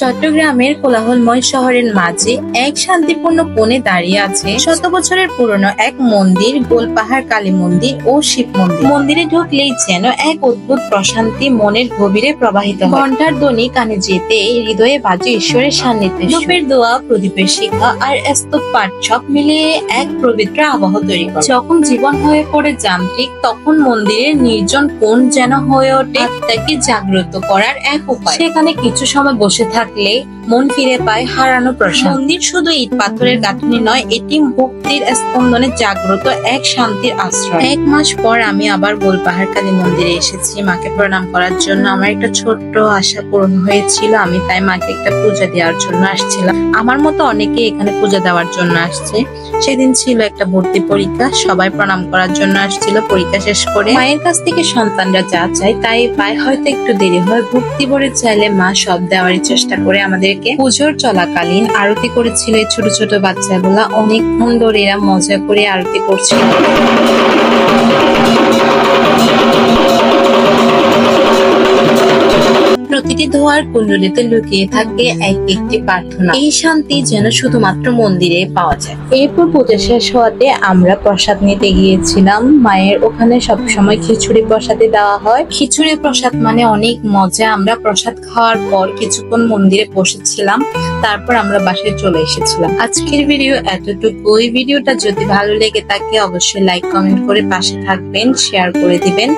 চট্টগ্রামের কোলাহলময় শহরের মাঝে এক শান্তিপূর্ণ কোণে দাঁড়িয়ে আছে শত বছরের পুরনো এক মন্দির, গোলপাহাড় কালী মন্দির ও শিব মন্দির। মন্দিরে ঢুকলেই যেন এক অদ্ভুত প্রশান্তি মনের গভীরে প্রবাহিত হয়। ঘণ্টার ধ্বনি কানে যেতে হৃদয়ে বাজে ঈশ্বরের সান্নিধ্যে। ধূপের দোয়া, প্রদীপের শিখা আর স্তব পাঠ সব মিলিয়ে এক পবিত্র আবহ তৈরি করে। যখন জীবন হয়ে পড়ে যান্ত্রিক, তখন মন্দিরের নির্জন কোণ যেন হয়ে ওঠে আত্মাকে জাগ্রত করার এক উপায়। সেখানে কিছু সময় বসে থাকলে মন ফিরে পায় হারানো প্রশান্তি। মন্দির শুধু ইট পাথরের গাঁথনি নয়, এটি ভক্তির স্পন্দনে জাগ্রত এক শান্তির আশ্রয়। 1 মাস পর আমি আবার গোলপাহাড় কালী মন্দিরে এসেছি মাকে প্রণাম করার জন্য। আমার একটা ছোট্ট আশা পূরণ হয়েছিল, আমি তাই মাকে একটা পূজা দেওয়ার জন্য আসছিলাম। আমার মতো অনেকে এখানে পূজা দেওয়ার জন্য আসছে। সেদিন ছিল একটা ভর্তি পরীক্ষা, সবাই প্রণাম করার জন্য আসছিল। পরীক্ষা শেষ করে মায়ের কাছ থেকে সন্তানরা যা চায় তাই পায়, হয়তো একটু দেরি হয়। ভক্তি ভরে চাইলে মা সব দেওয়ারই চেষ্টা করে আমাদেরকে। পুজোর চলাকালীন আরতি করেছিল এই ছোট ছোট বাচ্চাগুলা। অনেকক্ষণ ধরে এরা মজা করে আরতি করছিল। প্রতিটি ধোয়ার কুণ্ডলিতে লুকিয়ে থাকে এক একটি প্রার্থনা। এই শান্তি যেন শুধুমাত্র মন্দিরে পাওয়া যায়। এরপর পূজা শেষ হওয়াতে আমরা প্রসাদ নিতে গিয়েছিলাম। মায়ের ওখানে সবসময় খিচুড়ি প্রসাদে দেওয়া হয়। খিচুড়ি প্রসাদ মানে অনেক মজা। আমরা প্রসাদ খাওয়ার পর কিছুক্ষণ মন্দিরে বসেছিলাম, তারপর আমরা বাসায় চলে এসেছিলাম। আজকের ভিডিও এতটুকু। এই ভিডিওটা যদি ভালো লেগে থাকে অবশ্যই লাইক কমেন্ট করে পাশে থাকবেন, শেয়ার করে দিবেন।